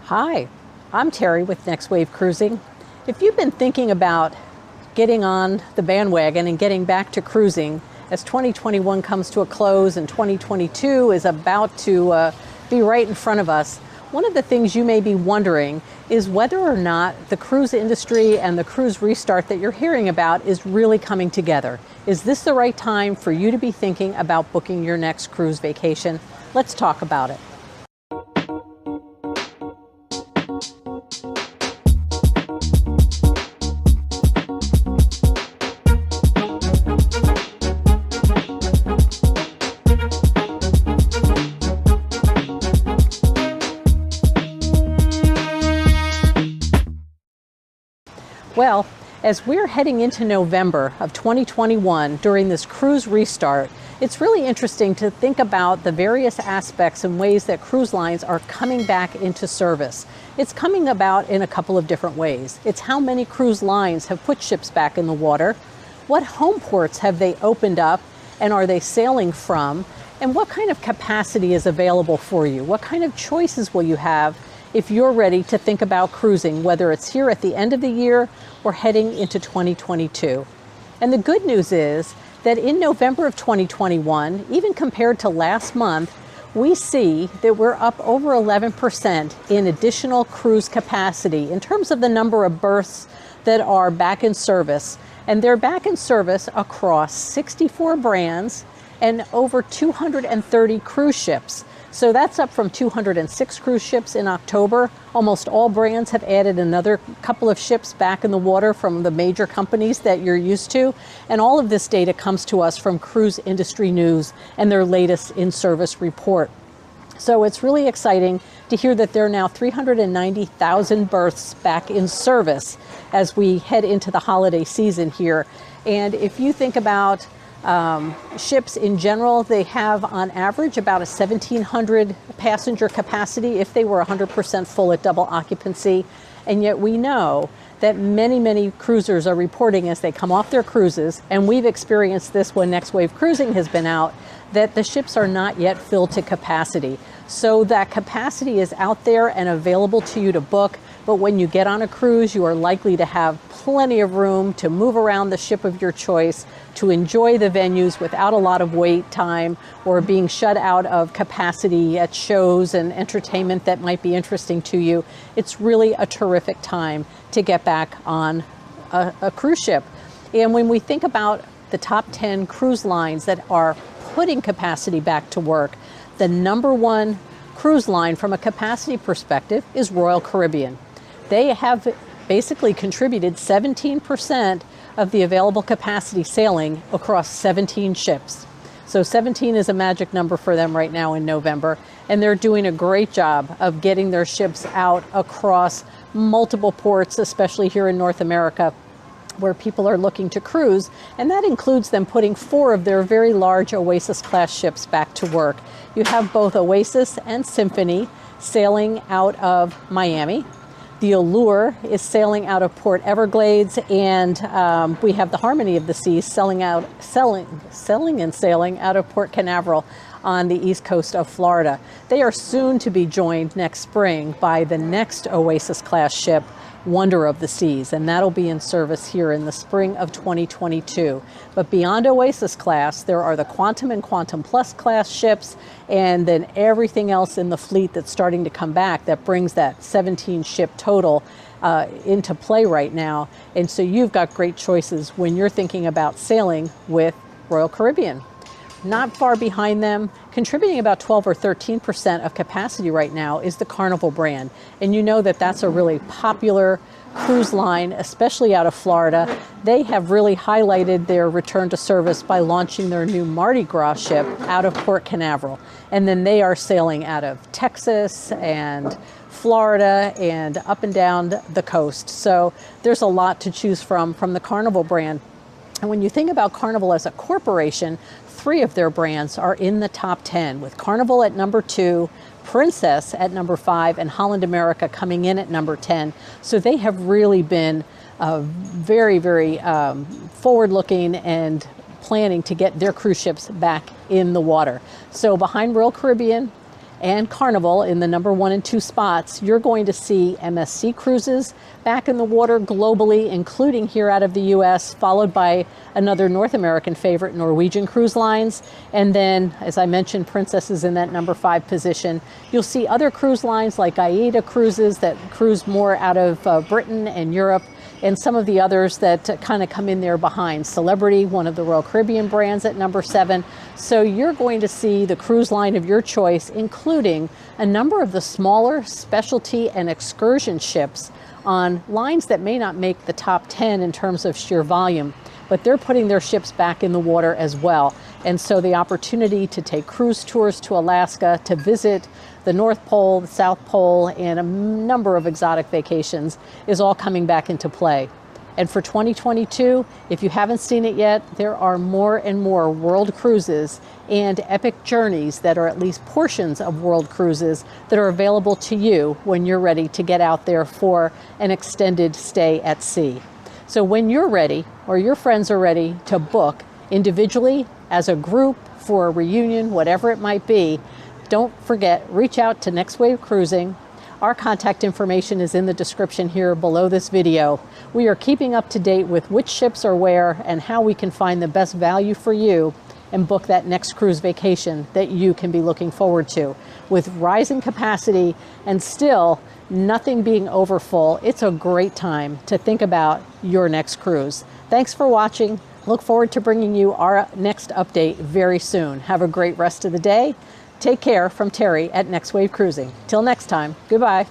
Hi, I'm Terry with Next Wave Cruising. If you've been thinking about getting on the bandwagon and getting back to cruising as 2021 comes to a close and 2022 is about to be right in front of us, one of the things you may be wondering is whether or not the cruise industry and the cruise restart that you're hearing about is really coming together. Is this the right time for you to be thinking about booking your next cruise vacation? Let's talk about it. Well, as we're heading into November of 2021 during this cruise restart, it's really interesting to think about the various aspects and ways that cruise lines are coming back into service. It's coming about in a couple of different ways. It's how many cruise lines have put ships back in the water, what home ports have they opened up and are they sailing from, and what kind of capacity is available for you? What kind of choices will you have if you're ready to think about cruising, whether it's here at the end of the year or heading into 2022. And the good news is that in November of 2021, even compared to last month, we see that we're up over 11% in additional cruise capacity in terms of the number of berths that are back in service. And they're back in service across 64 brands and over 230 cruise ships. So that's up from 206 cruise ships in October. Almost all brands have added another couple of ships back in the water from the major companies that you're used to. And all of this data comes to us from Cruise Industry News and their latest in-service report. So it's really exciting to hear that there are now 390,000 berths back in service as we head into the holiday season here. And if you think about ships in general, they have on average about a 1,700 passenger capacity if they were 100% full at double occupancy. And yet we know that many cruisers are reporting as they come off their cruises, and we've experienced this when Next Wave Cruising has been out, that the ships are not yet filled to capacity. So that capacity is out there and available to you to book. But when you get on a cruise, you are likely to have plenty of room to move around the ship of your choice, to enjoy the venues without a lot of wait time or being shut out of capacity at shows and entertainment that might be interesting to you. It's really a terrific time to get back on a cruise ship. And when we think about the top 10 cruise lines that are putting capacity back to work, the number one cruise line from a capacity perspective is Royal Caribbean. They have basically contributed 17% of the available capacity sailing across 17 ships. So 17 is a magic number for them right now in November, and they're doing a great job of getting their ships out across multiple ports, especially here in North America, where people are looking to cruise, and that includes them putting 4 of their very large Oasis-class ships back to work. You have both Oasis and Symphony sailing out of Miami. The Allure is sailing out of Port Everglades, and we have the Harmony of the Seas sailing out of Port Canaveral on the east coast of Florida. They are soon to be joined next spring by the next Oasis-class ship, Wonder of the Seas, and that'll be in service here in the spring of 2022. But beyond Oasis class, there are the Quantum and Quantum Plus class ships, and then everything else in the fleet that's starting to come back that brings that 17 ship total into play right now. And so you've got great choices when you're thinking about sailing with Royal Caribbean. Not far behind them, contributing about 12 or 13% of capacity right now, is the Carnival brand. And you know that that's a really popular cruise line, especially out of Florida. They have really highlighted their return to service by launching their new Mardi Gras ship out of Port Canaveral. And then they are sailing out of Texas and Florida and up and down the coast. So there's a lot to choose from the Carnival brand. And when you think about Carnival as a corporation, 3 of their brands are in the top 10, with Carnival at number 2, Princess at number 5, and Holland America coming in at number 10. So they have really been very forward-looking and planning to get their cruise ships back in the water. So behind Royal Caribbean and Carnival in the number 1 and 2 spots, you're going to see MSC cruises back in the water globally, including here out of the US, followed by another North American favorite, Norwegian Cruise Lines. And then, as I mentioned, Princess is in that number 5 position. You'll see other cruise lines like AIDA Cruises that cruise more out of Britain and Europe, and some of the others that kind of come in there behind. Celebrity, one of the Royal Caribbean brands, at number 7. So you're going to see the cruise line of your choice, including a number of the smaller specialty and excursion ships on lines that may not make the top 10 in terms of sheer volume, but they're putting their ships back in the water as well. And so the opportunity to take cruise tours to Alaska, to visit the North Pole, the South Pole, and a number of exotic vacations is all coming back into play. And for 2022, if you haven't seen it yet, there are more and more world cruises and epic journeys that are at least portions of world cruises that are available to you when you're ready to get out there for an extended stay at sea. So when you're ready, or your friends are ready to book individually, as a group, for a reunion, whatever it might be, don't forget, reach out to Next Wave Cruising. Our contact information is in the description here below this video. We are keeping up to date with which ships are where and how we can find the best value for you and book that next cruise vacation that you can be looking forward to. With rising capacity and still nothing being overfull, it's a great time to think about your next cruise. Thanks for watching. Look forward to bringing you our next update very soon. Have a great rest of the day. Take care from Terry at Next Wave Cruising. Till next time, goodbye.